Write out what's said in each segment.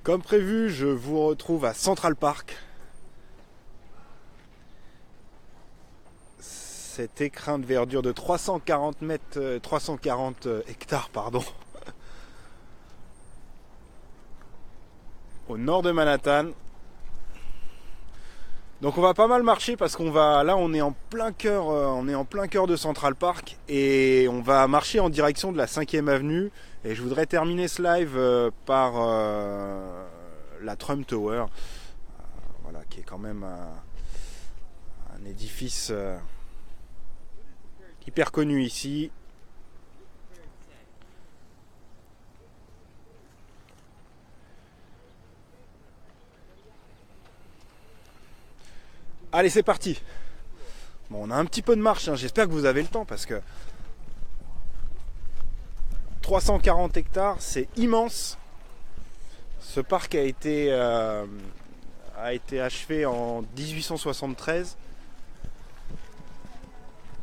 Comme prévu, je vous retrouve à Central Park. Cet écrin de verdure de 340 hectares, au nord de Manhattan. Donc on va pas mal marcher parce qu'on va là on est en plein cœur de Central Park et on va marcher en direction de la 5e avenue et je voudrais terminer ce live par la Trump Tower, voilà, qui est quand même un édifice hyper connu ici. Allez, c'est parti. Bon, on a un petit peu de marche, hein. J'espère que vous avez le temps parce que 340 hectares, c'est immense. Ce parc a été achevé en 1873.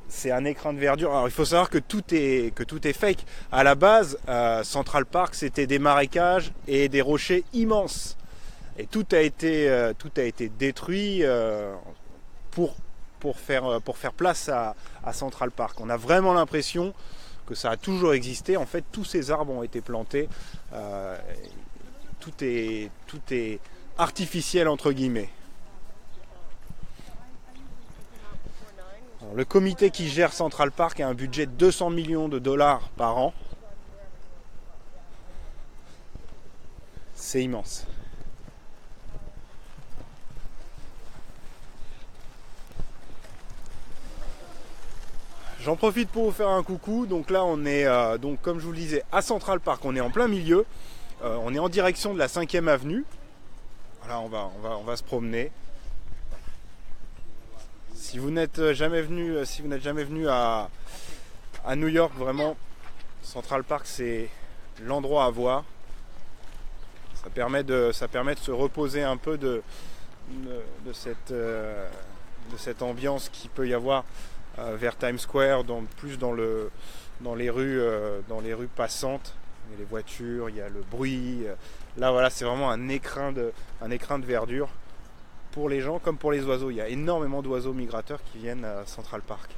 C'est un écrin de verdure. Alors il faut savoir que tout est fake. À la base, Central Park, c'était des marécages et des rochers immenses. Et tout a été détruit pour faire place à Central Park. On a vraiment l'impression que ça a toujours existé. En fait, tous ces arbres ont été plantés. Tout est artificiel entre guillemets. Alors, le comité qui gère Central Park a un budget de 200 millions de dollars par an. C'est immense. J'en profite pour vous faire un coucou. Donc là on est, donc, comme je vous le disais, à Central Park. On est en plein milieu. On est en direction de la 5e avenue. Voilà, on va se promener. Si vous n'êtes jamais venu, à New York, vraiment, Central Park, c'est l'endroit à voir. Ça permet de se reposer un peu de cette ambiance qu'il peut y avoir vers Times Square, plus dans les rues passantes. Il y a les voitures, il y a le bruit. Là, voilà, c'est vraiment un écrin de verdure. Pour les gens comme pour les oiseaux, il y a énormément d'oiseaux migrateurs qui viennent à Central Park.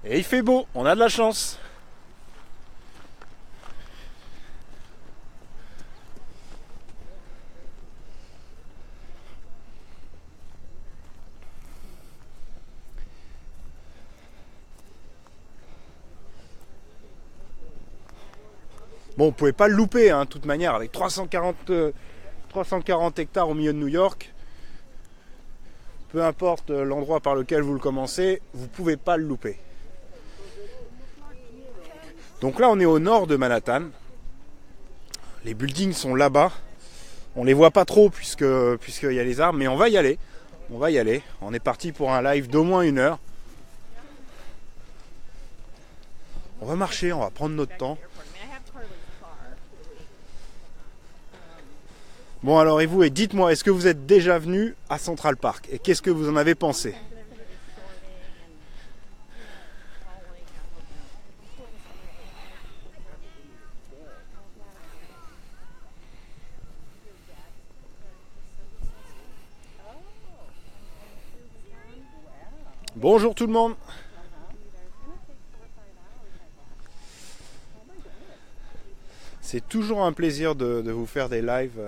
Et il fait beau, on a de la chance. Bon, on pouvait pas le louper, hein, de toute manière, avec 340 hectares au milieu de New York. Peu importe l'endroit par lequel vous le commencez, vous pouvez pas le louper. Donc là, on est au nord de Manhattan. Les buildings sont là-bas. On les voit pas trop puisqu'il y a les arbres, mais on va y aller. On est parti pour un live d'au moins 1 heure. On va marcher, on va prendre notre temps. Bon alors et vous, dites-moi, est-ce que vous êtes déjà venu à Central Park et qu'est-ce que vous en avez pensé? Bonjour tout le monde. C'est toujours un plaisir de vous faire des lives.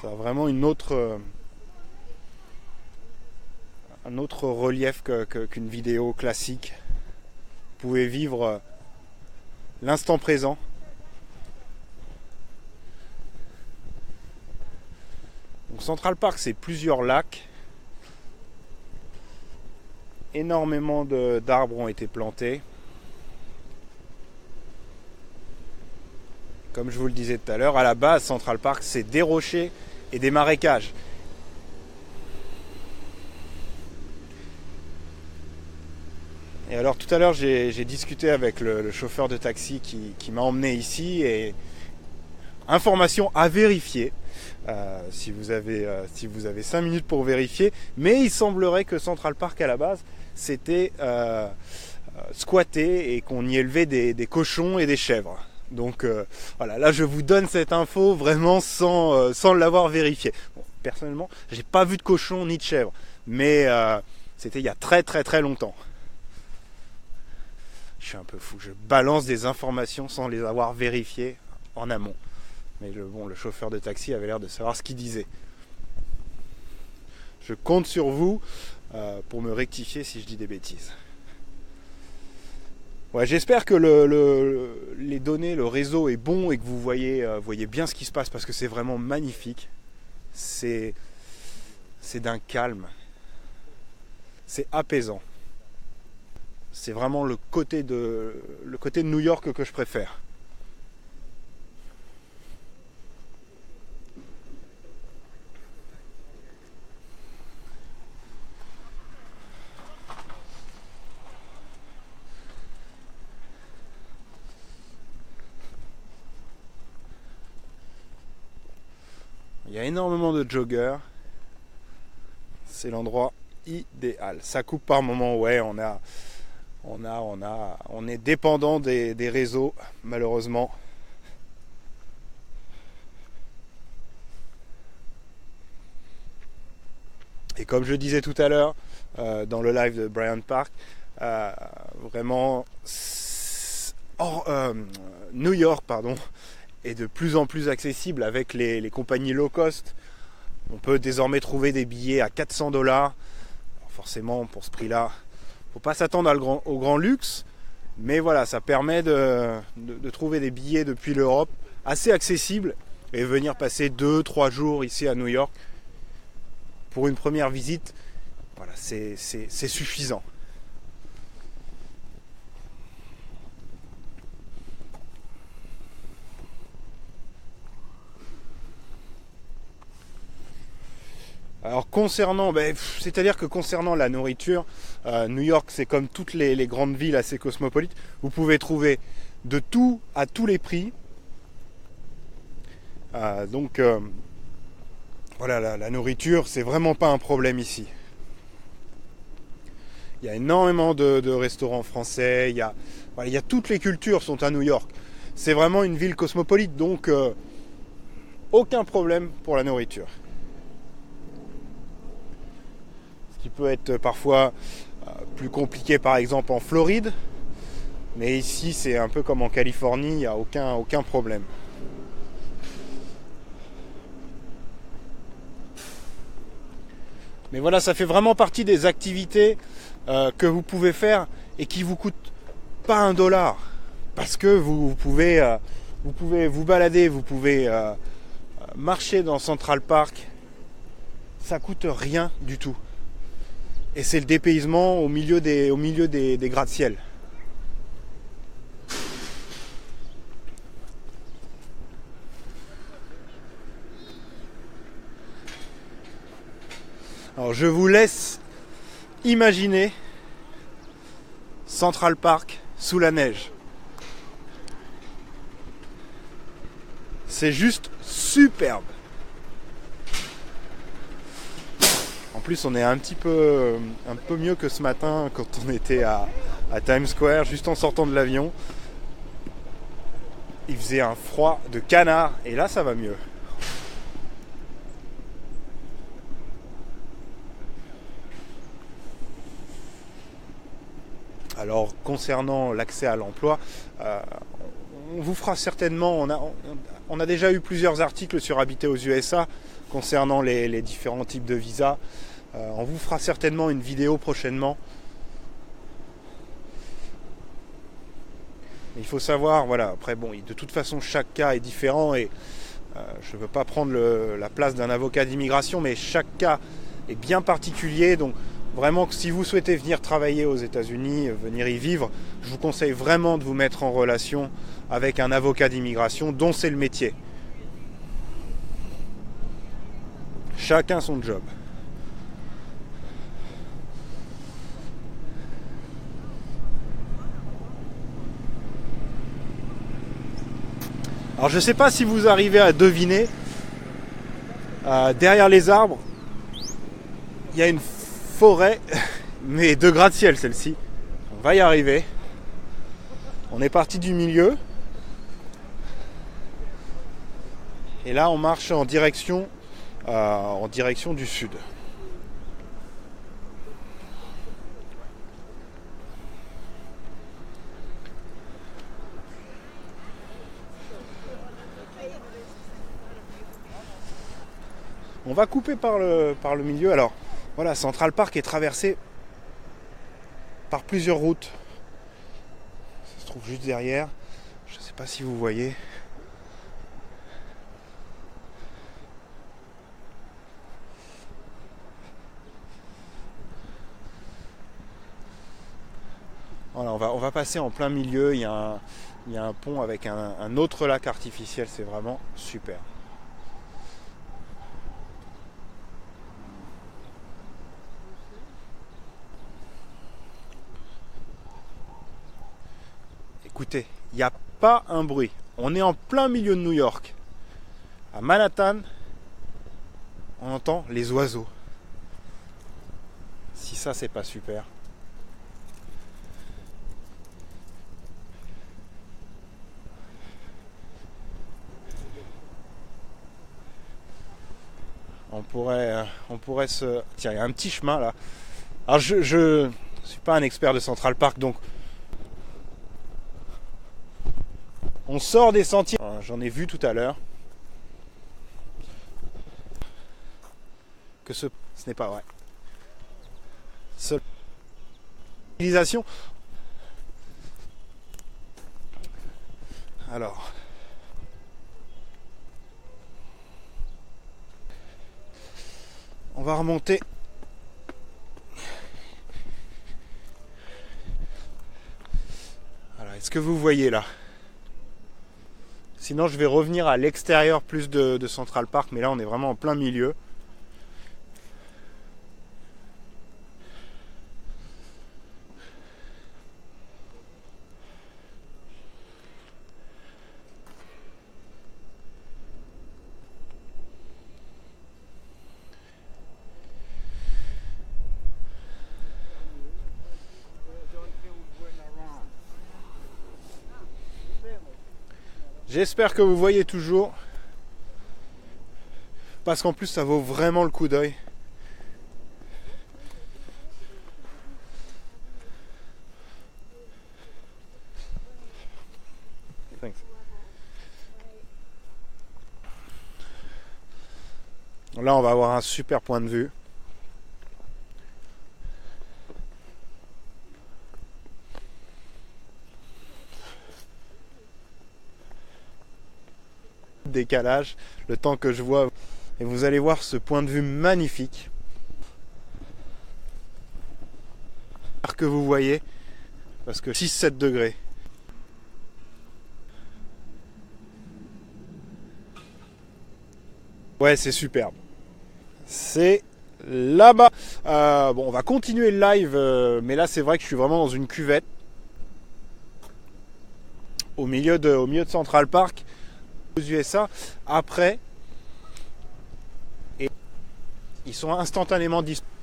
Ça a vraiment un autre relief qu'une vidéo classique. Vous pouvez vivre l'instant présent. Donc Central Park, c'est plusieurs lacs. Énormément d'arbres ont été plantés. Comme je vous le disais tout à l'heure, à la base, Central Park, c'est des rochers et des marécages. Et alors tout à l'heure, j'ai discuté avec le chauffeur de taxi qui m'a emmené ici et information à vérifier. Si vous avez 5 minutes pour vérifier, mais il semblerait que Central Park à la base c'était squatté et qu'on y élevait des cochons et des chèvres. Donc voilà, là je vous donne cette info vraiment sans l'avoir vérifié. Bon, personnellement, j'ai pas vu de cochon ni de chèvre, mais c'était il y a très très très longtemps. Je suis un peu fou, je balance des informations sans les avoir vérifiées en amont. Mais le chauffeur de taxi avait l'air de savoir ce qu'il disait. Je compte sur vous pour me rectifier si je dis des bêtises. Ouais, j'espère que les données, le réseau est bon et que vous voyez bien ce qui se passe parce que c'est vraiment magnifique. C'est d'un calme. C'est apaisant. C'est vraiment le côté de New York que je préfère. Il y a énormément de joggers. C'est l'endroit idéal. Ça coupe par moment, ouais, on est dépendant des réseaux, malheureusement. Et comme je disais tout à l'heure, dans le live de Bryant Park, vraiment, New York, est de plus en plus accessible avec les compagnies low cost. On peut désormais trouver des billets à 400 $. Forcément, pour ce prix-là, faut pas s'attendre au grand luxe, mais voilà, ça permet de trouver des billets depuis l'Europe assez accessibles et venir passer 2-3 jours ici à New York pour une première visite. Voilà, c'est suffisant. Alors c'est-à-dire que concernant la nourriture, New York c'est comme toutes les grandes villes assez cosmopolites, vous pouvez trouver de tout à tous les prix. Donc voilà, la nourriture c'est vraiment pas un problème ici. Il y a énormément de restaurants français, il y a toutes les cultures sont à New York. C'est vraiment une ville cosmopolite, donc aucun problème pour la nourriture. Qui peut être parfois plus compliqué par exemple en Floride, mais ici c'est un peu comme en Californie, il n'y a aucun problème. Mais voilà, ça fait vraiment partie des activités que vous pouvez faire et qui vous coûtent pas $1, parce que vous pouvez vous balader, vous pouvez marcher dans Central Park, ça coûte rien du tout. Et c'est le dépaysement au milieu des gratte-ciel. Alors je vous laisse imaginer Central Park sous la neige. C'est juste superbe. En plus, on est un peu mieux que ce matin quand on était à Times Square, juste en sortant de l'avion. Il faisait un froid de canard et là, ça va mieux. Alors, concernant l'accès à l'emploi, on vous fera certainement, on a déjà eu plusieurs articles sur Habiter aux USA concernant les différents types de visas. On vous fera certainement une vidéo prochainement. Il faut savoir, voilà, après bon, de toute façon chaque cas est différent et je ne veux pas prendre la place d'un avocat d'immigration, mais chaque cas est bien particulier. Donc vraiment, si vous souhaitez venir travailler aux États-Unis, venir y vivre, je vous conseille vraiment de vous mettre en relation avec un avocat d'immigration dont c'est le métier. Chacun son job. Alors je ne sais pas si vous arrivez à deviner, derrière les arbres, il y a une forêt, mais de gratte-ciel celle-ci. On va y arriver. On est parti du milieu. Et là, on marche en direction du sud. On va couper par le milieu. Alors, voilà, Central Park est traversé par plusieurs routes. Ça se trouve juste derrière. Je ne sais pas si vous voyez. Voilà, on va passer en plein milieu. Il y a un pont avec un autre lac artificiel. C'est vraiment super. Écoutez, il n'y a pas un bruit. On est en plein milieu de New York. À Manhattan, on entend les oiseaux. Si ça, c'est pas super. On pourrait se... Tiens, il y a un petit chemin là. Alors je suis pas un expert de Central Park, donc on sort des sentiers. J'en ai vu tout à l'heure. Que ce n'est pas vrai. Seule utilisation. Alors. On va remonter. Alors, est-ce que vous voyez là? Sinon, je vais revenir à l'extérieur plus de Central Park, mais là, on est vraiment en plein milieu. J'espère que vous voyez toujours, parce qu'en plus ça vaut vraiment le coup d'œil. Thanks. Là on va avoir un super point de vue. Décalage, le temps que je vois, et vous allez voir ce point de vue magnifique. J'espère que vous voyez, parce que 6-7 degrés. Ouais, c'est superbe. C'est là-bas. Bon, on va continuer le live, mais là c'est vrai que je suis vraiment dans une cuvette au milieu de Central Park. Aux USA, après, et ils sont instantanément disponibles.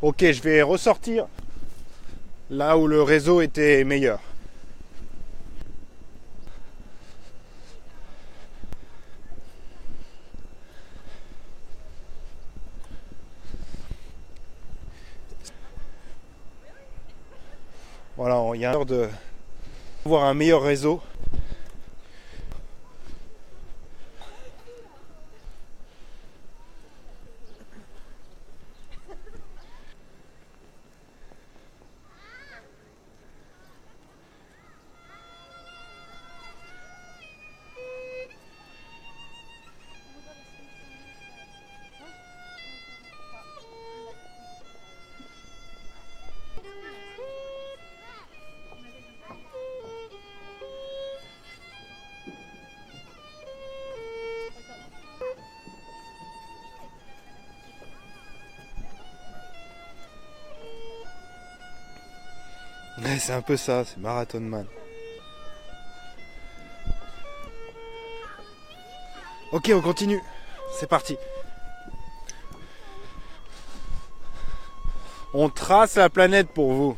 Ok, je vais ressortir là où le réseau était meilleur. Voilà, il y a un de voir un meilleur réseau. Ouais, c'est un peu ça, c'est Marathon Man. Ok, on continue. C'est parti. On trace la planète pour vous.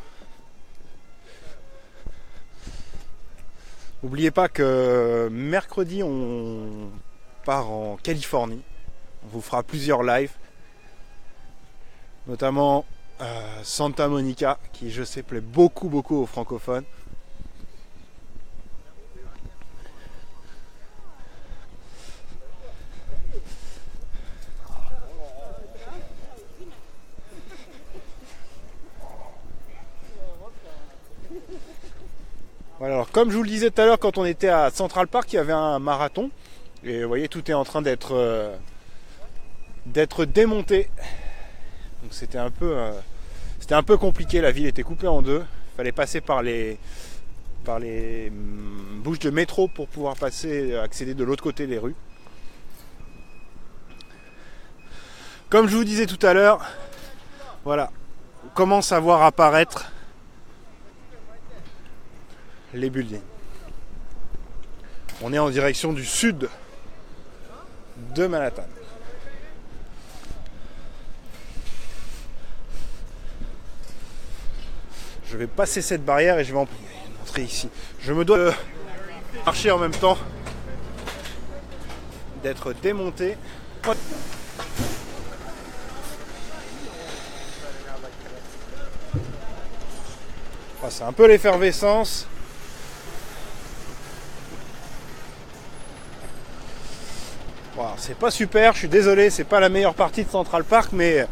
N'oubliez pas que mercredi, on part en Californie. On vous fera plusieurs lives. Notamment Santa Monica, qui je sais plaît beaucoup aux francophones. Voilà, alors comme je vous le disais tout à l'heure, quand on était à Central Park, il y avait un marathon. Et vous voyez, tout est en train d'être démonté. Donc c'était un peu compliqué, la ville était coupée en deux. Il fallait passer par les bouches de métro pour pouvoir accéder de l'autre côté des rues. Comme je vous disais tout à l'heure, voilà, on commence à voir apparaître les buildings. On est en direction du sud de Manhattan. Je vais passer cette barrière et je vais entrer ici. Je me dois marcher en même temps, d'être démonté. C'est un peu l'effervescence. Voilà, c'est pas super, je suis désolé, c'est pas la meilleure partie de Central Park, mais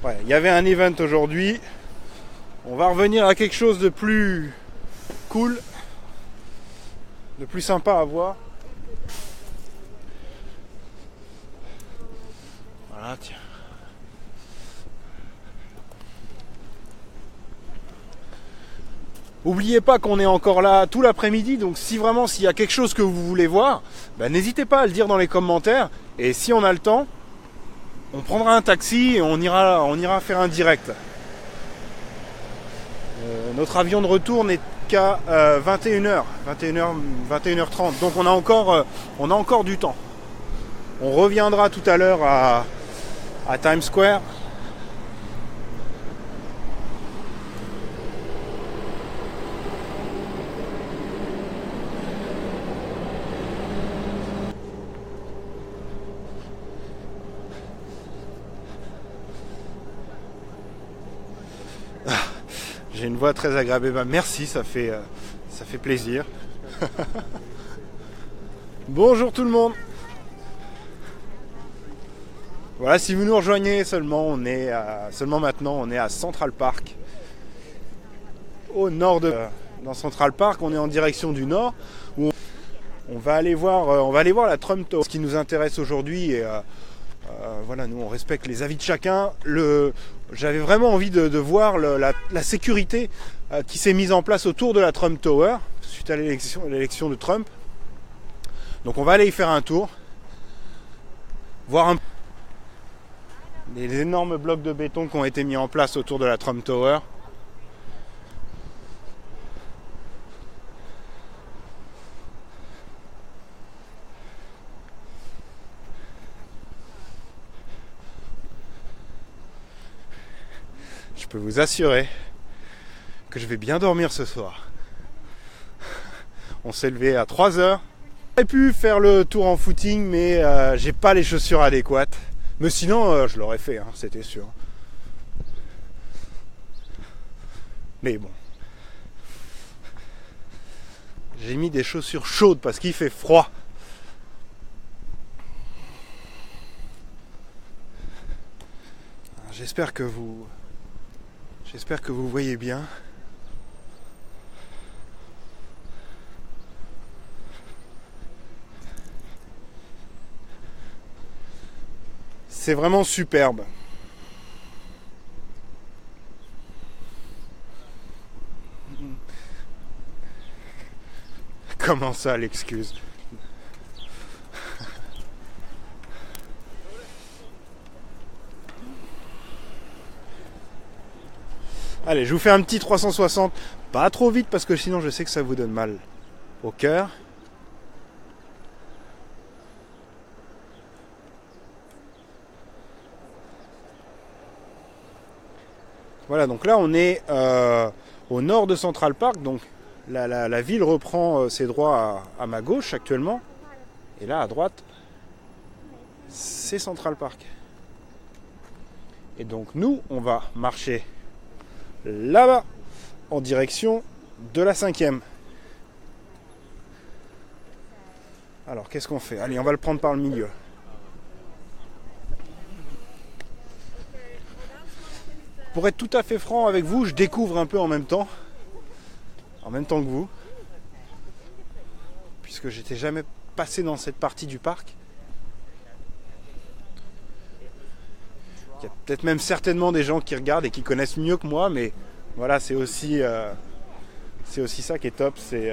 ouais, il y avait un event aujourd'hui. On va revenir à quelque chose de plus cool, de plus sympa à voir. Voilà, tiens. N'oubliez pas qu'on est encore là tout l'après-midi, donc si vraiment s'il y a quelque chose que vous voulez voir, n'hésitez pas à le dire dans les commentaires. Et si on a le temps, on prendra un taxi et on ira faire un direct. Notre avion de retour n'est qu'à 21h, 21h30, donc on a encore du temps. On reviendra tout à l'heure à Times Square. J'ai une voix très agréable. Merci, ça fait plaisir. Bonjour tout le monde. Voilà, si vous nous rejoignez seulement maintenant, on est à Central Park. Au nord dans Central Park, on est en direction du nord où on va aller voir la Trump Tower. Ce qui nous intéresse aujourd'hui et voilà, nous on respecte les avis de chacun. J'avais vraiment envie de voir la sécurité qui s'est mise en place autour de la Trump Tower suite à l'élection de Trump. Donc on va aller y faire un tour, voir les énormes blocs de béton qui ont été mis en place autour de la Trump Tower. Je peux vous assurer que je vais bien dormir ce soir. On s'est levé à 3h. J'aurais pu faire le tour en footing, mais j'ai pas les chaussures adéquates. Mais sinon, je l'aurais fait, c'était sûr. Mais bon. J'ai mis des chaussures chaudes parce qu'il fait froid. J'espère que vous voyez bien. C'est vraiment superbe. Comment ça, l'excuse? Allez, je vous fais un petit 360. Pas trop vite parce que sinon je sais que ça vous donne mal au cœur. Voilà, donc là on est au nord de Central Park, donc la ville reprend ses droits à ma gauche actuellement. Et là à droite, c'est Central Park. Et donc nous, on va marcher là-bas, en direction de la 5e. Alors qu'est-ce qu'on fait? Allez, on va le prendre par le milieu. Pour être tout à fait franc avec vous, je découvre un peu en même temps que vous, puisque j'étais jamais passé dans cette partie du parc. Il y a peut-être même certainement des gens qui regardent et qui connaissent mieux que moi, mais voilà, c'est aussi ça qui est top, c'est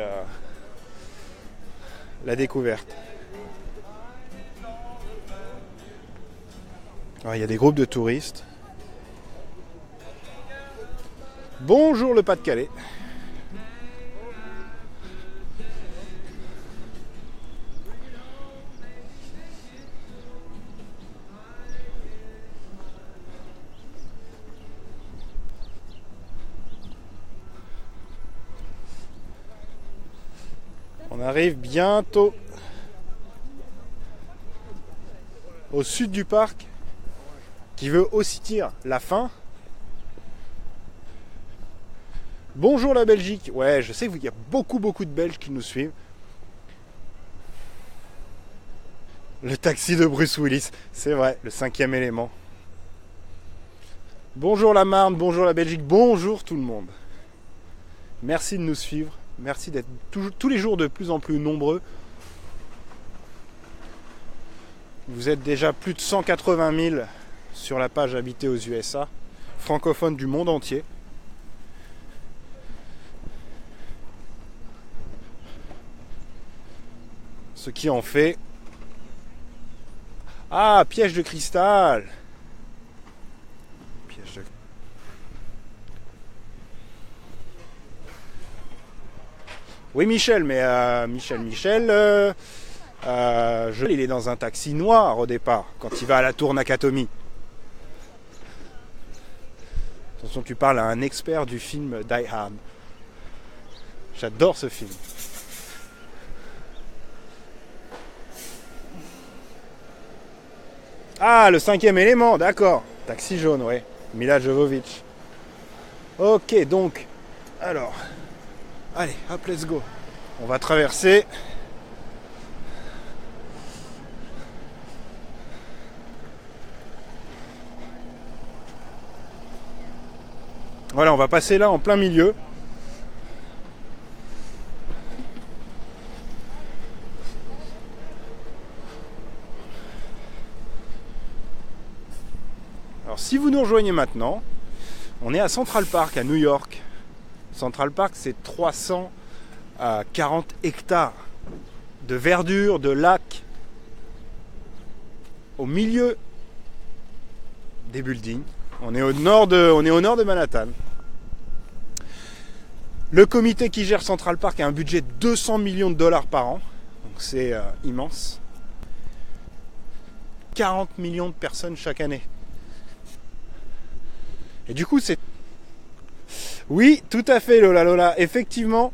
la découverte. Alors, il y a des groupes de touristes. Bonjour le Pas-de-Calais. On arrive bientôt au sud du parc, qui veut aussi dire la fin. Bonjour la Belgique. Ouais, je sais qu'il y a beaucoup de Belges qui nous suivent. Le taxi de Bruce Willis, c'est vrai, le 5e élément. Bonjour la Marne, bonjour la Belgique, bonjour tout le monde. Merci de nous suivre, merci d'être tous les jours de plus en plus nombreux. Vous êtes déjà plus de 180 000 sur la page Habiter aux USA, francophones du monde entier. Ce qui en fait... Ah, piège de cristal. Piège de... Oui, Michel, mais Michel, il est dans un taxi noir au départ, quand il va à la tour Nakatomi. Attention, tu parles à un expert du film Die Hard. J'adore ce film. Ah, le 5e élément, d'accord. Taxi jaune, ouais. Mila Jovovich. Ok, donc, alors, allez, hop, let's go. On va traverser. Voilà, on va passer là en plein milieu. Alors si vous nous rejoignez maintenant, on est à Central Park à New York. Central Park, c'est 340 hectares de verdure, de lacs, au milieu des buildings. On est au nord de Manhattan. Le comité qui gère Central Park a un budget de 200 millions de dollars par an, donc c'est immense. 40 millions de personnes chaque année. Et du coup, c'est... Oui, tout à fait, Lola. Effectivement,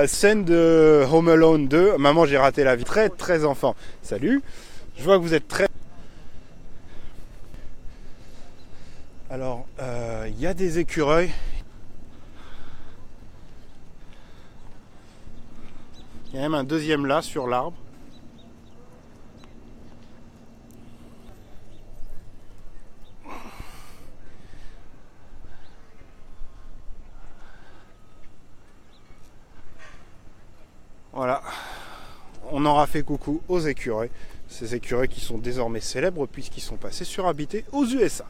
scène de Home Alone 2. Maman, j'ai raté la vie. Très, très enfant. Salut. Je vois que vous êtes très... Alors, il y a des écureuils. Il y a même un deuxième là, sur l'arbre. Voilà, on aura fait coucou aux écureuils. Ces écureuils qui sont désormais célèbres puisqu'ils sont passés sur Habiter aux USA.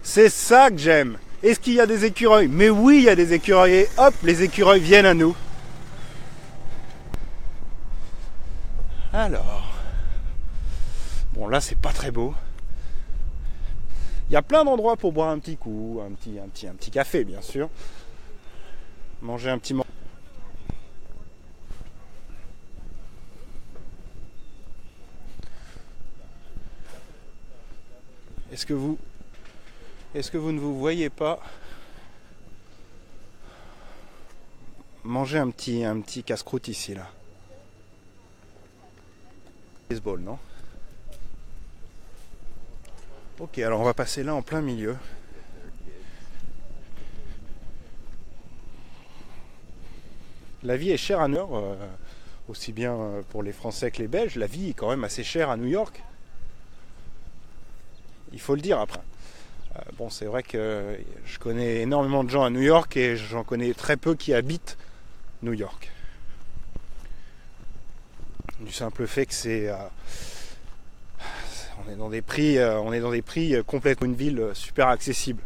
C'est ça que j'aime. Est-ce qu'il y a des écureuils? Mais oui, il y a des écureuils. Et hop, les écureuils viennent à nous. Alors... Bon, là, c'est pas très beau. Il y a plein d'endroits pour boire un petit coup, un petit café, bien sûr. Manger un petit morceau. Est-ce que vous ne vous voyez pas manger un petit casse-croûte ici là? Baseball, non? Ok, alors on va passer là en plein milieu. La vie est chère à New York, aussi bien pour les Français que les Belges. La vie est quand même assez chère à New York. Il faut le dire après. Bon, c'est vrai que je connais énormément de gens à New York et j'en connais très peu qui habitent New York. Du simple fait que on est dans des prix complètement une ville super accessible.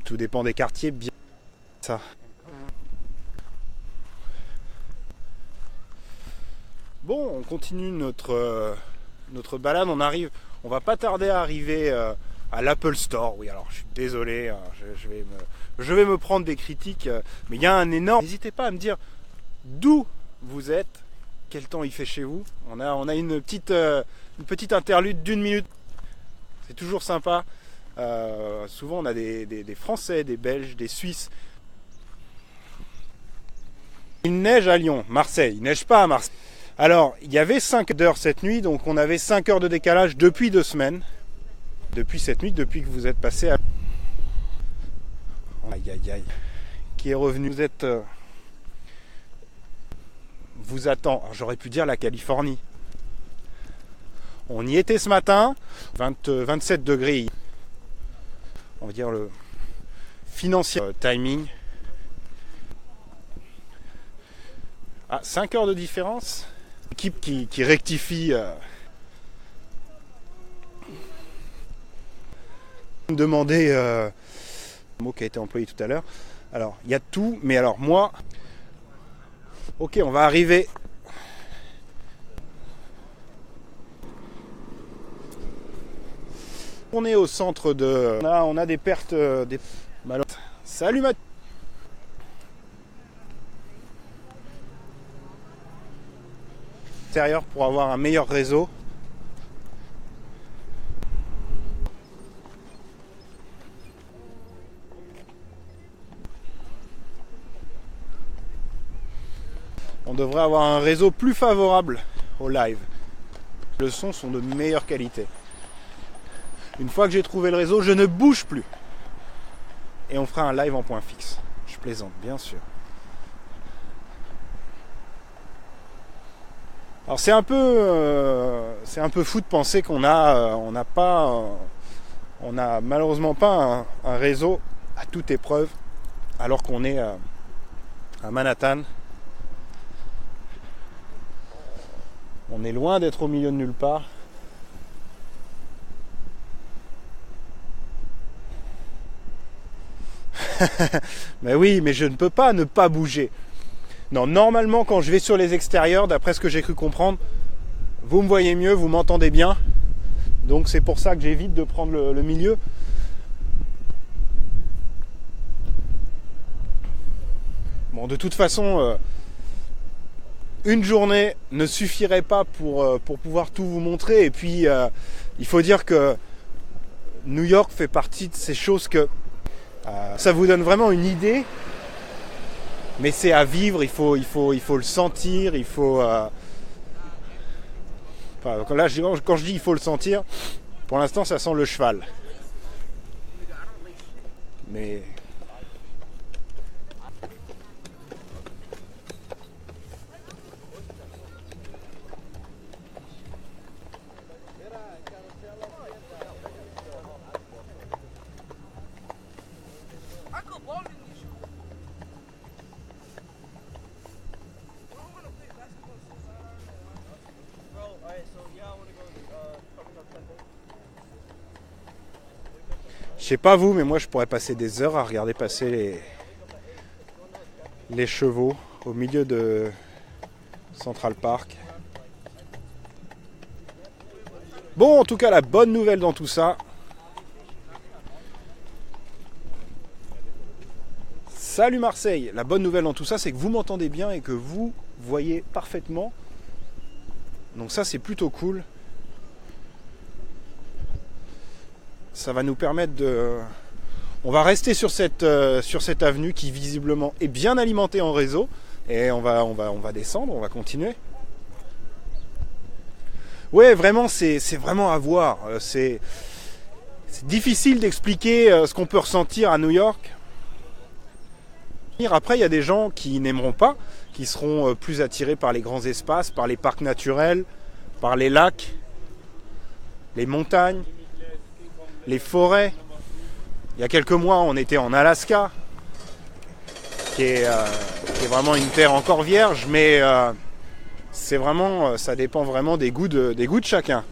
Tout dépend des quartiers, bien ça. Bon, on continue notre balade. On va pas tarder à arriver à l'Apple Store. Oui, alors je suis désolé, hein, je vais me prendre des critiques, mais il y a un énorme. N'hésitez pas à me dire d'où vous êtes, quel temps il fait chez vous. On a une petite interlude d'1 minute. C'est toujours sympa. Souvent on a des Français, des Belges, des Suisses. Il neige à Lyon, Marseille. Il neige pas à Marseille. Alors, il y avait 5 heures cette nuit, donc on avait 5 heures de décalage depuis 2 semaines. Depuis cette nuit, depuis que vous êtes passé à... Aïe aïe aïe. Qui est revenu. Vous êtes... vous attend. J'aurais pu dire la Californie. On y était ce matin. 27 degrés. On va dire le financier timing. Ah, 5 heures de différence. Équipe qui rectifie. Demander le mot qui a été employé tout à l'heure. Alors, il y a tout, mais alors moi. Ok, on va arriver. On est au centre de. On a des pertes. Salut Mathieu. Extérieur pour avoir un meilleur réseau. On devrait avoir un réseau plus favorable au live. Les sons sont de meilleure qualité. Une fois que j'ai trouvé le réseau, je ne bouge plus. Et on fera un live en point fixe. Je plaisante, bien sûr. Alors c'est un peu fou de penser qu'on n'a malheureusement pas un réseau à toute épreuve, alors qu'on est à Manhattan. On est loin d'être au milieu de nulle part. Mais oui, mais je ne peux pas ne pas bouger. Non, normalement, quand je vais sur les extérieurs, d'après ce que j'ai cru comprendre, vous me voyez mieux, vous m'entendez bien. Donc c'est pour ça que j'évite de prendre le milieu. Bon, de toute façon, une journée ne suffirait pas pour pouvoir tout vous montrer. Et puis, il faut dire que New York fait partie de ces choses que ça vous donne vraiment une idée. Mais c'est à vivre, il faut le sentir, il faut... Enfin, là, quand je dis il faut le sentir, pour l'instant ça sent le cheval. Mais... Je sais pas vous, mais moi je pourrais passer des heures à regarder passer les chevaux au milieu de Central Park. Bon, en tout cas, la bonne nouvelle dans tout ça, salut Marseille, la bonne nouvelle dans tout ça, c'est que vous m'entendez bien et que vous voyez parfaitement. Donc ça, c'est plutôt cool. ça va nous permettre de... On va rester sur cette avenue qui visiblement est bien alimentée en réseau. Et on va descendre, on va continuer. Ouais, vraiment, c'est vraiment à voir. C'est difficile d'expliquer ce qu'on peut ressentir à New York. Après, il y a des gens qui n'aimeront pas, qui seront plus attirés par les grands espaces, par les parcs naturels, par les lacs, les montagnes, les forêts. Il y a quelques mois, on était en Alaska, qui est vraiment une terre encore vierge, mais c'est vraiment, ça dépend vraiment des goûts de chacun.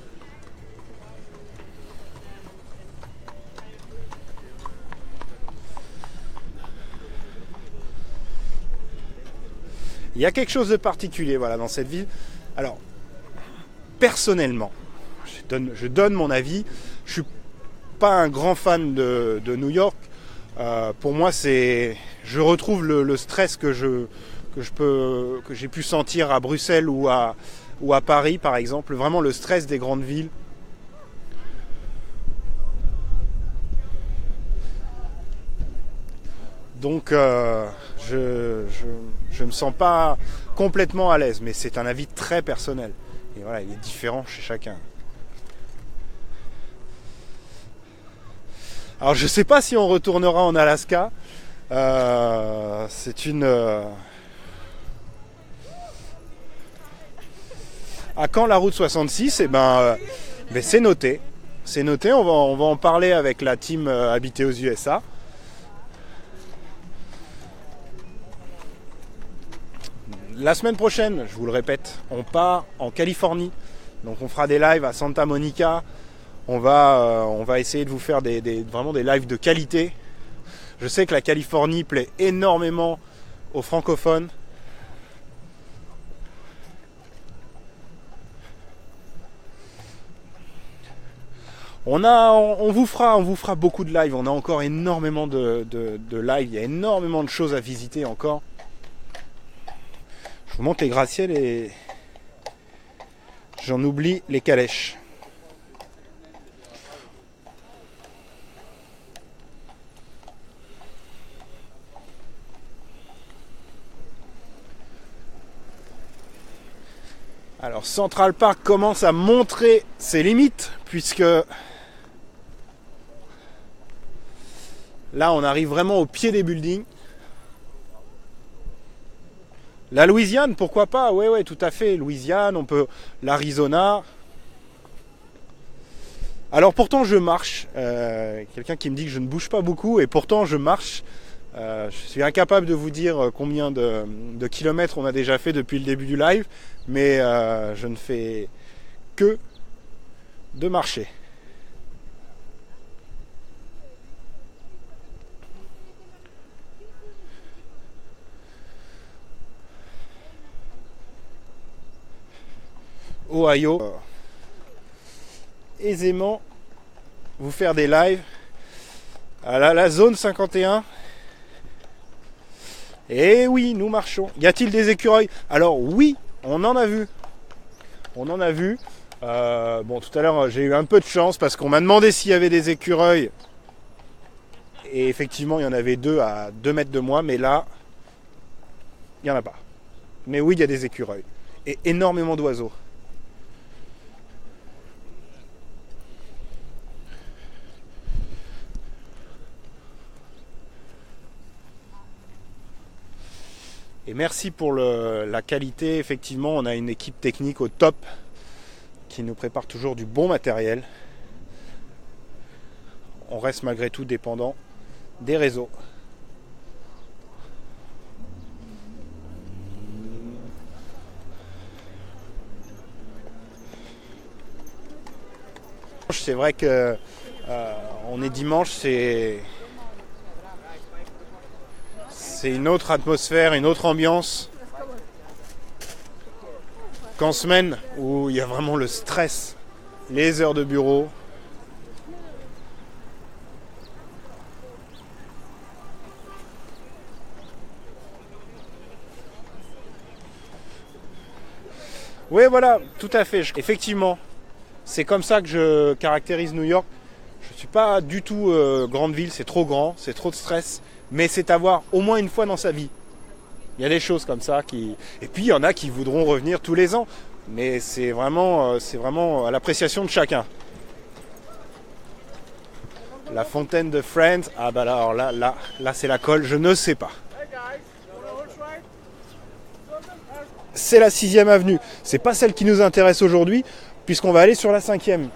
Il y a quelque chose de particulier, voilà, dans cette ville. Alors, personnellement, je donne mon avis. Je suis pas un grand fan de New York. Pour moi, je retrouve le stress que j'ai pu sentir à Bruxelles ou à Paris, par exemple. Vraiment le stress des grandes villes. Donc, je me sens pas complètement à l'aise, mais c'est un avis très personnel. Et voilà, il est différent chez chacun. Alors, je sais pas si on retournera en Alaska. C'est une... À quand la route 66 ? C'est noté. C'est noté, on va en parler avec la team Habiter aux USA. La semaine prochaine, je vous le répète, on part en Californie. Donc on fera des lives à Santa Monica. On va essayer de vous faire vraiment des lives de qualité. Je sais que la Californie plaît énormément aux francophones. On vous fera beaucoup de lives. On a encore énormément de lives. Il y a énormément de choses à visiter encore. Je vous montre les gratte-ciels et j'en oublie les calèches. Alors Central Park commence à montrer ses limites puisque là on arrive vraiment au pied des buildings. La Louisiane, pourquoi pas ? Ouais, tout à fait. Louisiane, on peut... L'Arizona. Alors pourtant je marche. Quelqu'un qui me dit que je ne bouge pas beaucoup et pourtant je marche. Je suis incapable de vous dire combien de kilomètres on a déjà fait depuis le début du live, mais je ne fais que de marcher. Ohio, aisément vous faire des lives à la zone 51. Et oui, nous marchons. Y a-t-il des écureuils ? Alors oui, on en a vu. Tout à l'heure j'ai eu un peu de chance parce qu'on m'a demandé s'il y avait des écureuils. Et effectivement, il y en avait 2 à 2 mètres de moi, mais là, il n'y en a pas. Mais oui, il y a des écureuils. Et énormément d'oiseaux. Et merci pour la qualité. Effectivement, on a une équipe technique au top qui nous prépare toujours du bon matériel. On reste malgré tout dépendant des réseaux. C'est vrai que on est dimanche, c'est une autre atmosphère, une autre ambiance qu'en semaine où il y a vraiment le stress, les heures de bureau. Oui, voilà, tout à fait. Effectivement, c'est comme ça que je caractérise New York. Je ne suis pas du tout grande ville, c'est trop grand, c'est trop de stress, mais c'est à voir au moins une fois dans sa vie. Il y a des choses comme ça qui... Et puis il y en a qui voudront revenir tous les ans, mais c'est vraiment à l'appréciation de chacun. La fontaine de Friends, ah bah là, alors là c'est la colle, je ne sais pas. C'est la 6e avenue, c'est pas celle qui nous intéresse aujourd'hui, puisqu'on va aller sur la 5e.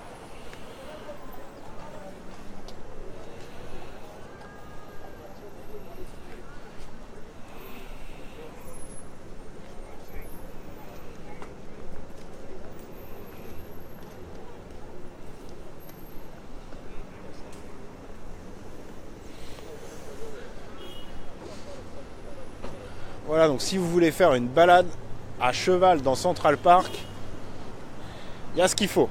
Voilà, donc si vous voulez faire une balade à cheval dans Central Park, il y a ce qu'il faut.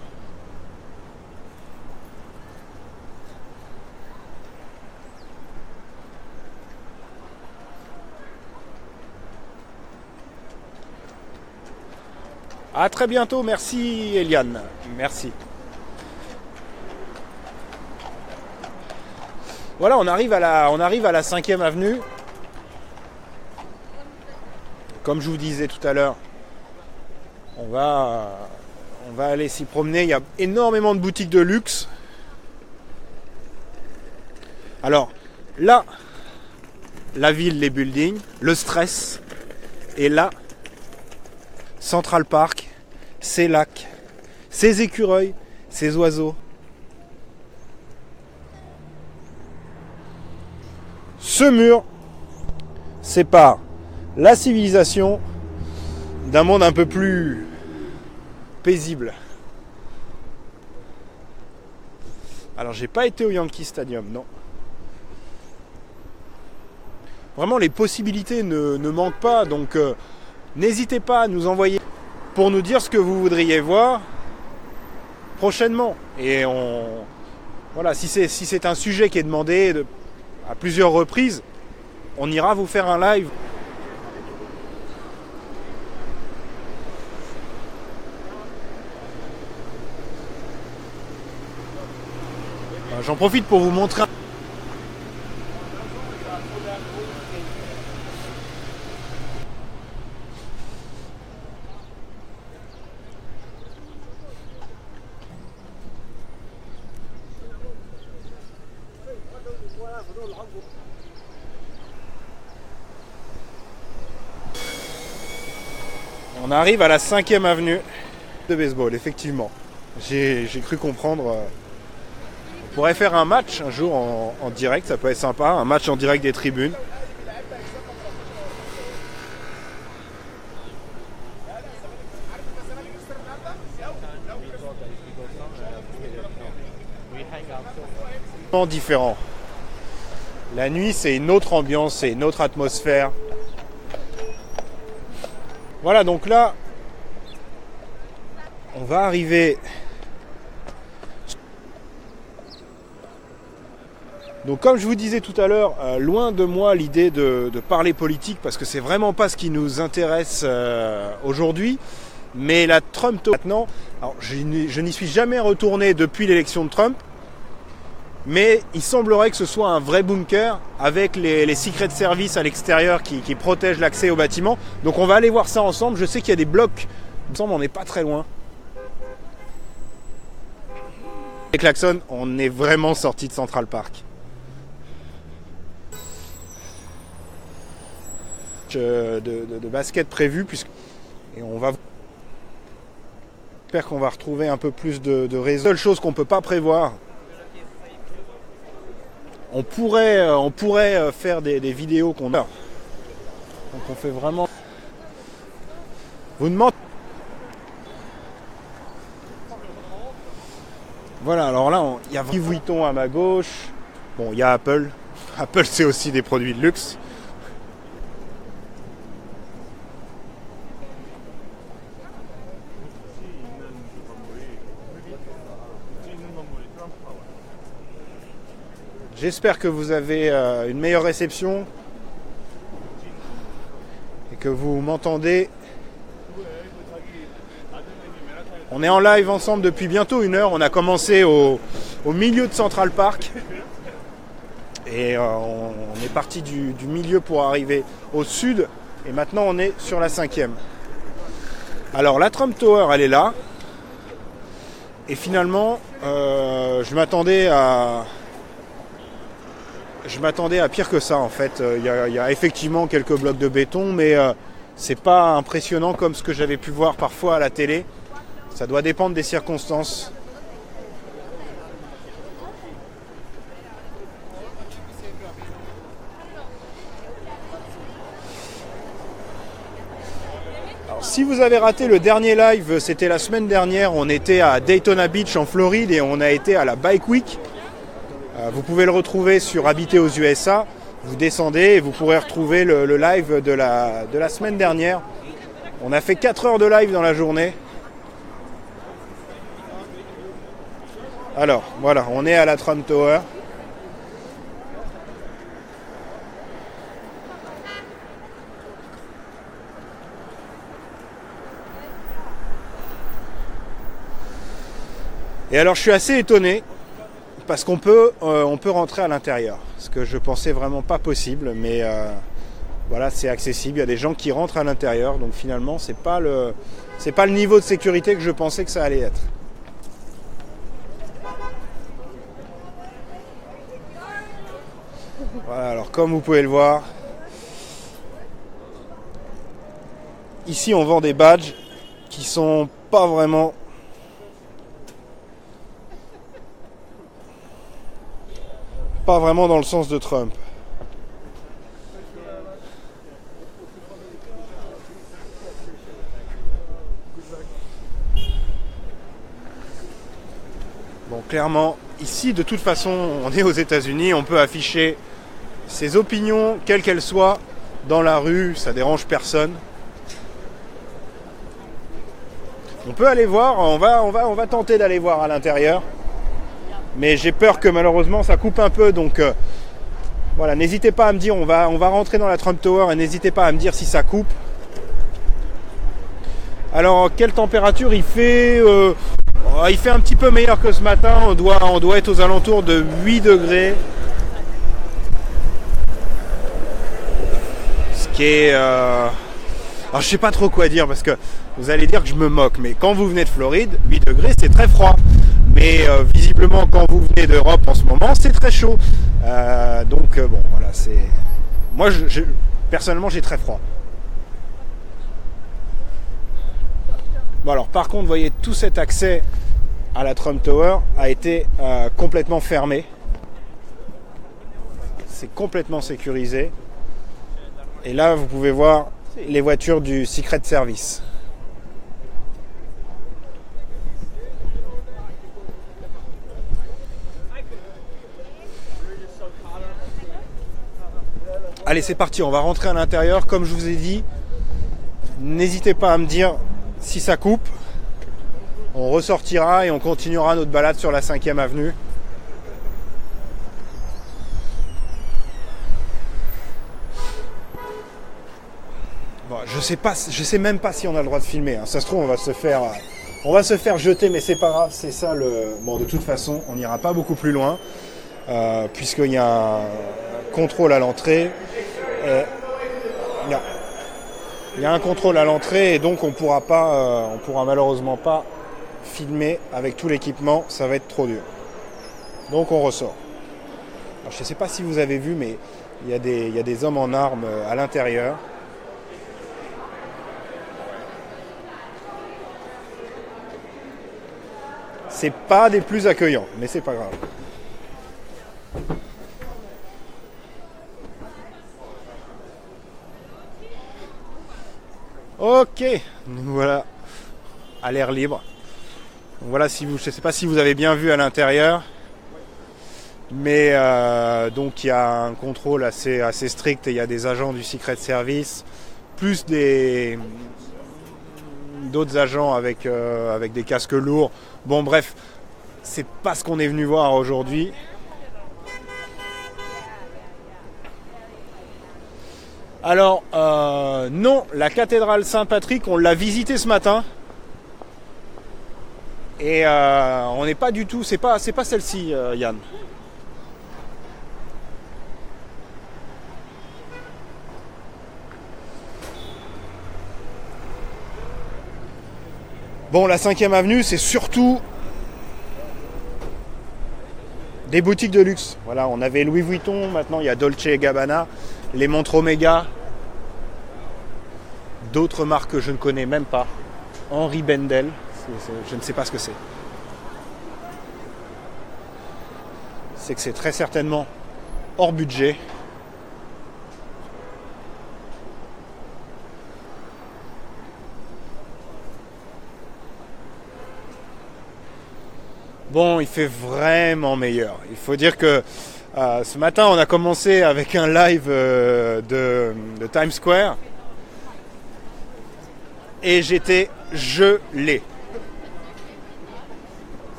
À très bientôt, merci Eliane, merci. Voilà, on arrive à la 5e avenue. Comme je vous disais tout à l'heure, on va aller s'y promener. Il y a énormément de boutiques de luxe. Alors là, la ville, les buildings, le stress. Et là, Central Park, ces lacs, ces écureuils, ces oiseaux. Ce mur sépare la civilisation d'un monde un peu plus paisible. Alors j'ai pas été au Yankee Stadium, non. Vraiment les possibilités ne manquent pas, donc n'hésitez pas à nous envoyer pour nous dire ce que vous voudriez voir prochainement. Et voilà, si c'est un sujet qui est demandé à plusieurs reprises, on ira vous faire un live. J'en profite pour vous montrer. On arrive à la 5e avenue de baseball, effectivement. J'ai cru comprendre. On pourrait faire un match un jour en direct, ça peut être sympa, un match en direct des tribunes. Différent. La nuit, c'est une autre ambiance, c'est une autre atmosphère. Voilà, donc là, on va arriver. Donc comme je vous disais tout à l'heure, loin de moi l'idée de parler politique, parce que c'est vraiment pas ce qui nous intéresse aujourd'hui. Mais la Trump maintenant, alors je n'y suis jamais retourné depuis l'élection de Trump, mais il semblerait que ce soit un vrai bunker avec les secret services à l'extérieur qui protègent l'accès au bâtiment. Donc on va aller voir ça ensemble. Je sais qu'il y a des blocs, il me semble on n'est pas très loin. Les klaxons, on est vraiment sorti de Central Park. De basket prévu, et on va... J'espère qu'on va retrouver un peu plus de réseau. Seule chose qu'on ne peut pas prévoir, on pourrait faire des vidéos qu'on a. Donc on fait vraiment... Vous demandez... Voilà, alors là, il y a Louis Vuitton à ma gauche. Bon, il y a Apple. Apple, c'est aussi des produits de luxe. J'espère que vous avez une meilleure réception et que vous m'entendez. On est en live ensemble depuis bientôt 1 heure. On a commencé au milieu de Central Park. Et on est parti du milieu pour arriver au sud. Et maintenant on est sur la 5e. Alors la Trump Tower, elle est là. Et finalement, je m'attendais à pire que ça en fait. Il y a effectivement quelques blocs de béton, mais c'est pas impressionnant comme ce que j'avais pu voir parfois à la télé. Ça doit dépendre des circonstances. Alors, si vous avez raté le dernier live, c'était la semaine dernière. On était à Daytona Beach en Floride et on a été à la Bike Week. Vous pouvez le retrouver sur Habiter aux USA. Vous descendez et vous pourrez retrouver le live de la semaine dernière. On a fait 4 heures de live dans la journée. Alors, voilà, on est à la Trump Tower. Et alors, je suis assez étonné parce qu'on peut rentrer à l'intérieur. Ce que je pensais vraiment pas possible, mais voilà, c'est accessible. Il y a des gens qui rentrent à l'intérieur, donc finalement, c'est pas le niveau de sécurité que je pensais que ça allait être. Voilà, alors comme vous pouvez le voir, ici on vend des badges qui sont pas vraiment dans le sens de Trump. Bon, clairement, ici de toute façon, on est aux États-Unis, on peut afficher ses opinions, quelles qu'elles soient, dans la rue, ça dérange personne. On peut aller voir, on va tenter d'aller voir à l'intérieur. Mais j'ai peur que malheureusement ça coupe un peu, donc voilà, n'hésitez pas à me dire, on va rentrer dans la Trump Tower et n'hésitez pas à me dire si ça coupe. Alors quelle température il fait il fait un petit peu meilleur que ce matin, on doit être aux alentours de 8 degrés. Ce qui est... Alors je sais pas trop quoi dire parce que vous allez dire que je me moque, mais quand vous venez de Floride, 8 degrés c'est très froid. Mais visiblement quand vous venez d'Europe en ce moment c'est très chaud. Donc bon voilà, c'est... Moi personnellement j'ai très froid. Bon alors par contre vous voyez tout cet accès à la Trump Tower a été complètement fermé. C'est complètement sécurisé. Et là vous pouvez voir les voitures du Secret Service. Allez, c'est parti, on va rentrer à l'intérieur. Comme je vous ai dit, n'hésitez pas à me dire si ça coupe. On ressortira et on continuera notre balade sur la 5e avenue. Bon, je sais même pas si on a le droit de filmer. Ça se trouve, on va se faire jeter, mais c'est pas grave. C'est ça le. Bon, de toute façon, on n'ira pas beaucoup plus loin, puisqu'il y a un contrôle à l'entrée. Il y a un contrôle à l'entrée et donc on pourra malheureusement pas filmer avec tout l'équipement, ça va être trop dur. Donc on ressort. Alors, je ne sais pas si vous avez vu, mais il y a des hommes en armes à l'intérieur. C'est pas des plus accueillants, mais c'est pas grave. Ok, voilà, à l'air libre. Voilà, je ne sais pas si vous avez bien vu à l'intérieur, mais donc il y a un contrôle assez strict et il y a des agents du Secret Service, plus d'autres agents avec des casques lourds. Bon bref, c'est pas ce qu'on est venu voir aujourd'hui. Alors, non, la cathédrale Saint-Patrick, on l'a visitée ce matin. Et on n'est pas du tout, c'est pas celle-ci, Yann. Bon, la 5e avenue, c'est surtout des boutiques de luxe. Voilà, on avait Louis Vuitton, maintenant il y a Dolce & Gabbana, les montres Omega, d'autres marques que je ne connais même pas. Henri Bendel, je ne sais pas ce que c'est. C'est que c'est très certainement hors budget. Bon, il fait vraiment meilleur. Il faut dire que ce matin, on a commencé avec un live de Times Square. Et j'étais gelé.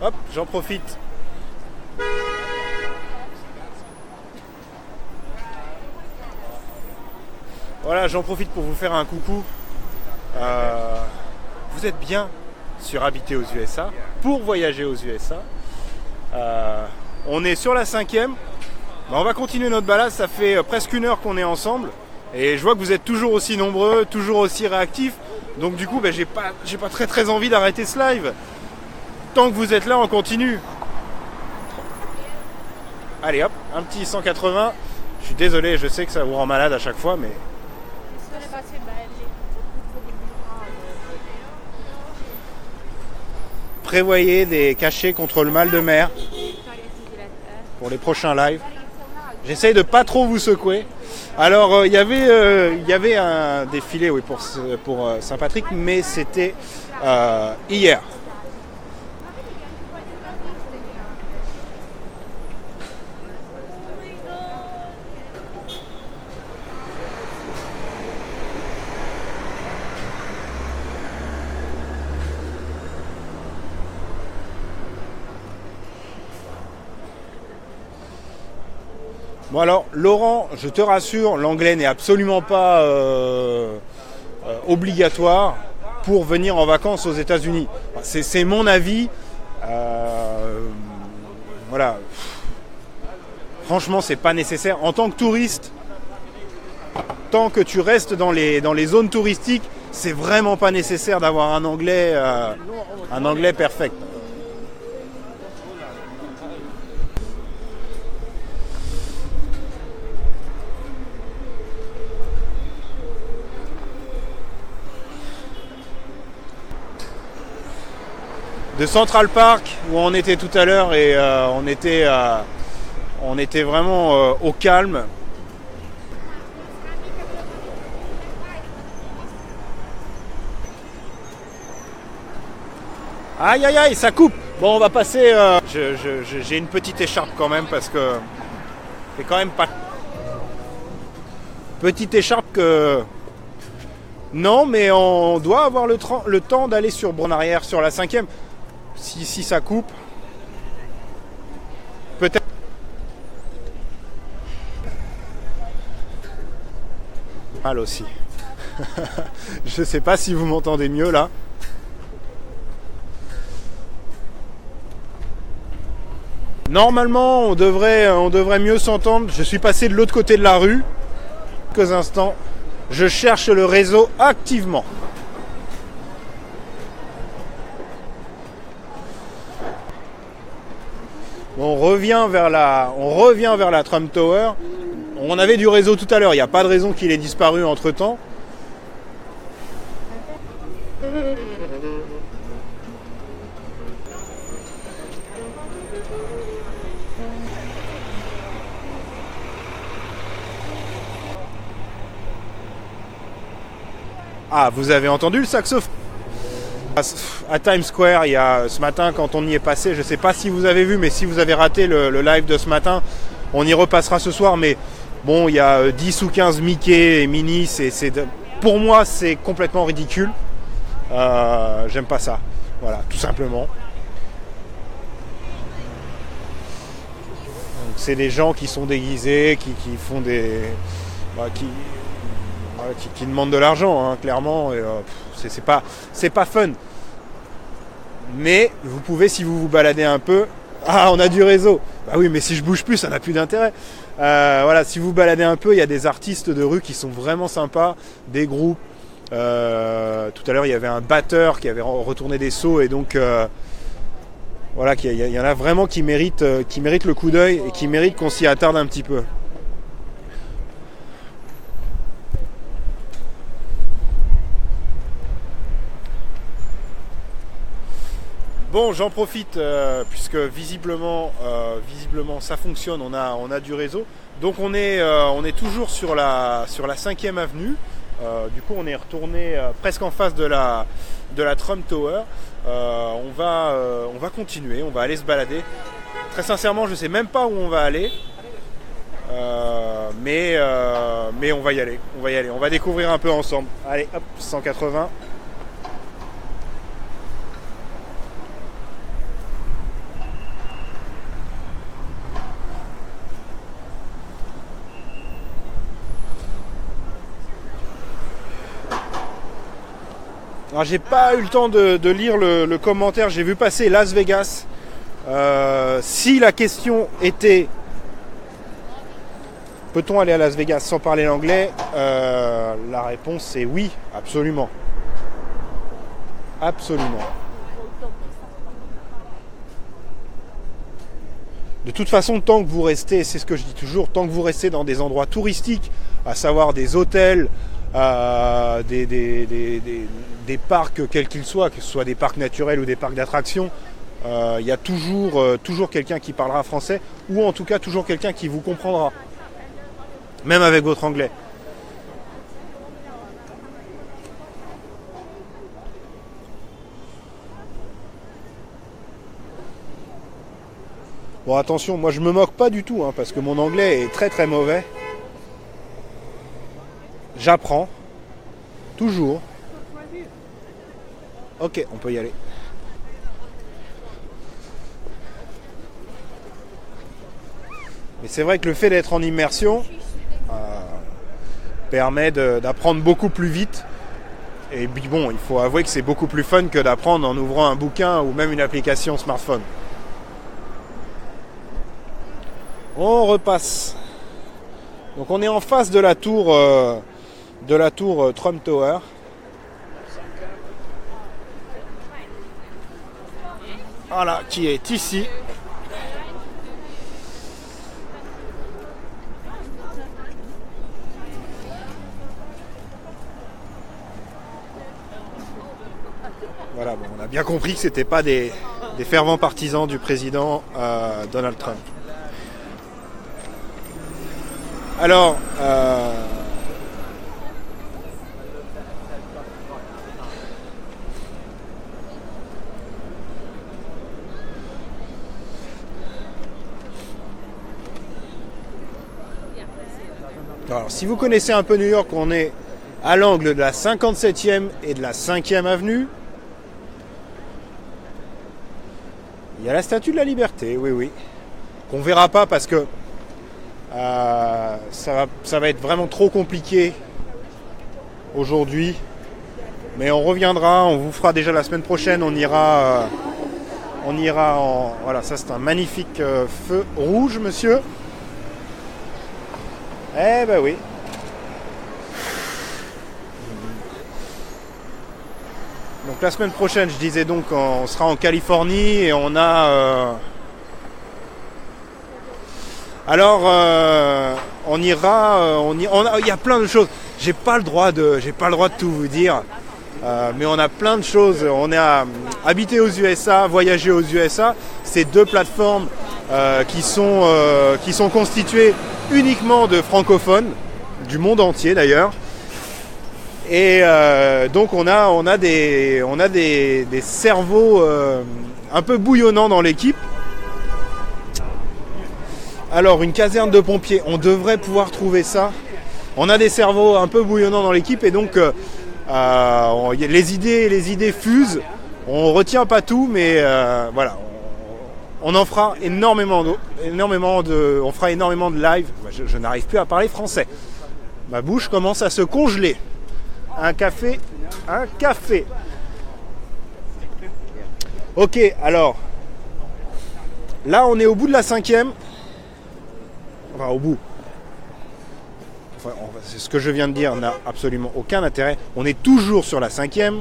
Hop, j'en profite. Voilà, j'en profite pour vous faire un coucou. Vous êtes bien sur Habiter aux USA, pour voyager aux USA. On est sur la 5e. On va continuer notre balade, ça fait presque 1 heure qu'on est ensemble. Et je vois que vous êtes toujours aussi nombreux, toujours aussi réactifs. Donc du coup, j'ai pas très envie d'arrêter ce live. Tant que vous êtes là, on continue. Allez hop, un petit 180. Je suis désolé, je sais que ça vous rend malade à chaque fois, mais... Prévoyez des cachets contre le mal de mer pour les prochains lives. J'essaye de pas trop vous secouer. Alors il y avait un défilé pour Saint-Patrick, mais c'était hier. Bon alors, Laurent, je te rassure, l'anglais n'est absolument pas obligatoire pour venir en vacances aux États-Unis. C'est mon avis. Voilà. Franchement, c'est pas nécessaire. En tant que touriste, tant que tu restes dans les zones touristiques, c'est vraiment pas nécessaire d'avoir un anglais perfect. De Central Park où on était tout à l'heure et on était vraiment au calme. Aïe aïe aïe, ça coupe. Bon, on va passer. J'ai une petite écharpe quand même parce que c'est quand même pas. Petite écharpe que. Non, mais on doit avoir le temps d'aller sur borne arrière sur la 5e. Si ça coupe, peut-être. Mal aussi. Je sais pas si vous m'entendez mieux là. Normalement, on devrait mieux s'entendre. Je suis passé de l'autre côté de la rue. Quelques instants. Je cherche le réseau activement. On revient vers la Trump Tower. On avait du réseau tout à l'heure. Il n'y a pas de raison qu'il ait disparu entre temps. Ah, vous avez entendu le saxophone? À Times Square, il y a ce matin quand on y est passé, je ne sais pas si vous avez vu, mais si vous avez raté le live de ce matin, on y repassera ce soir, mais bon, il y a 10 ou 15 Mickey et Minnie, pour moi c'est complètement ridicule. J'aime pas ça, voilà, tout simplement. Donc, c'est des gens qui sont déguisés, qui font des... voilà, qui demandent de l'argent, hein, clairement. Et, c'est pas fun. Mais vous pouvez, si vous vous baladez un peu... Ah, on a du réseau. Bah oui, mais si je bouge plus, ça n'a plus d'intérêt. Voilà, si vous baladez un peu, il y a des artistes de rue qui sont vraiment sympas, des groupes. Tout à l'heure, il y avait un batteur qui avait retourné des sauts et donc voilà, il y en a vraiment qui méritent le coup d'œil et qui méritent qu'on s'y attarde un petit peu. Bon, j'en profite puisque visiblement ça fonctionne, on a du réseau. Donc on est toujours sur la 5e avenue. Du coup on est retourné presque en face de la Trump Tower. On va continuer, on va aller se balader. Très sincèrement, je ne sais même pas où on va aller. Mais on va y aller. On va découvrir un peu ensemble. Allez, hop, 180. Alors j'ai pas eu le temps de lire le commentaire, j'ai vu passer Las Vegas. Si la question était peut-on aller à Las Vegas sans parler l'anglais, la réponse est oui, absolument. Absolument. De toute façon, tant que vous restez, c'est ce que je dis toujours, tant que vous restez dans des endroits touristiques, à savoir des hôtels, des parcs quels qu'ils soient, que ce soit des parcs naturels ou des parcs d'attractions, il y a toujours quelqu'un qui parlera français, ou en tout cas toujours quelqu'un qui vous comprendra, même avec votre anglais. Bon, attention, moi je me moque pas du tout, hein, parce que mon anglais est très très mauvais. J'apprends. Toujours. Ok, on peut y aller. Mais c'est vrai que le fait d'être en immersion permet d'apprendre beaucoup plus vite. Et puis bon, il faut avouer que c'est beaucoup plus fun que d'apprendre en ouvrant un bouquin ou même une application smartphone. On repasse. Donc on est en face de la tour Trump Tower. Voilà, qui est ici. Voilà, bon, on a bien compris que c'était pas des fervents partisans du président Donald Trump. Alors, si vous connaissez un peu New York, on est à l'angle de la 57e et de la 5e avenue. Il y a la Statue de la Liberté, oui. Qu'on verra pas parce que ça va être vraiment trop compliqué aujourd'hui. Mais on reviendra, on vous fera déjà la semaine prochaine, on ira en... Voilà, ça c'est un magnifique feu rouge, monsieur. Eh ben oui. Donc la semaine prochaine, je disais donc, on sera en Californie et on a... Alors, on ira... il y a plein de choses. J'ai pas le droit de tout vous dire. Mais on a plein de choses. On a habité aux USA, voyagé aux USA. C'est deux plateformes qui sont constituées uniquement de francophones, du monde entier d'ailleurs. Et donc on a des cerveaux un peu bouillonnants dans l'équipe. Alors une caserne de pompiers, on devrait pouvoir trouver ça. On a des cerveaux un peu bouillonnants dans l'équipe et donc les idées fusent. On retient pas tout, mais voilà. On en fera énormément on fera énormément de live. Je n'arrive plus à parler français. Ma bouche commence à se congeler. Un café. Ok, alors. Là, on est au bout de la 5e. Enfin, au bout. Enfin, c'est ce que je viens de dire n'a absolument aucun intérêt. On est toujours sur la 5e.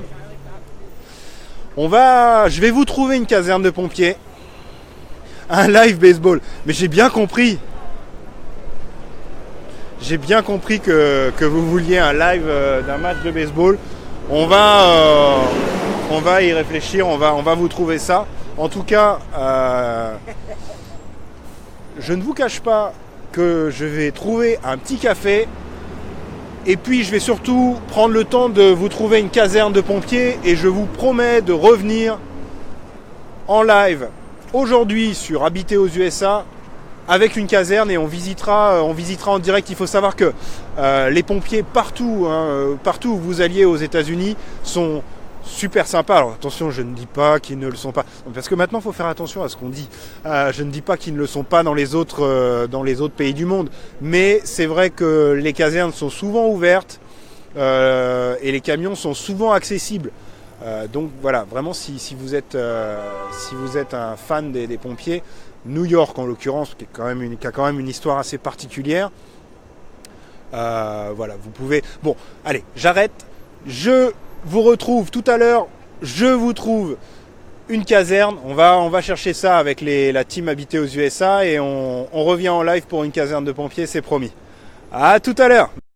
Je vais vous trouver une caserne de pompiers. Un live baseball. Mais j'ai bien compris. J'ai bien compris que vous vouliez un live d'un match de baseball. On va y réfléchir. On va vous trouver ça. En tout cas, je ne vous cache pas que je vais trouver un petit café. Et puis je vais surtout prendre le temps de vous trouver une caserne de pompiers. Et je vous promets de revenir en live aujourd'hui sur Habiter aux USA avec une caserne et on visitera en direct. Il faut savoir que les pompiers partout où vous alliez aux États-Unis sont super sympas. Alors attention, je ne dis pas qu'ils ne le sont pas, parce que maintenant il faut faire attention à ce qu'on dit. Je ne dis pas qu'ils ne le sont pas dans les autres pays du monde, mais c'est vrai que les casernes sont souvent ouvertes et les camions sont souvent accessibles. Donc voilà, vraiment si vous êtes un fan des pompiers, New York en l'occurrence, qui a quand même une histoire assez particulière. Voilà, vous pouvez. Bon, allez, j'arrête. Je vous retrouve tout à l'heure. Je vous trouve une caserne. On va chercher ça avec la team Habiter aux USA et on revient en live pour une caserne de pompiers, c'est promis. À tout à l'heure.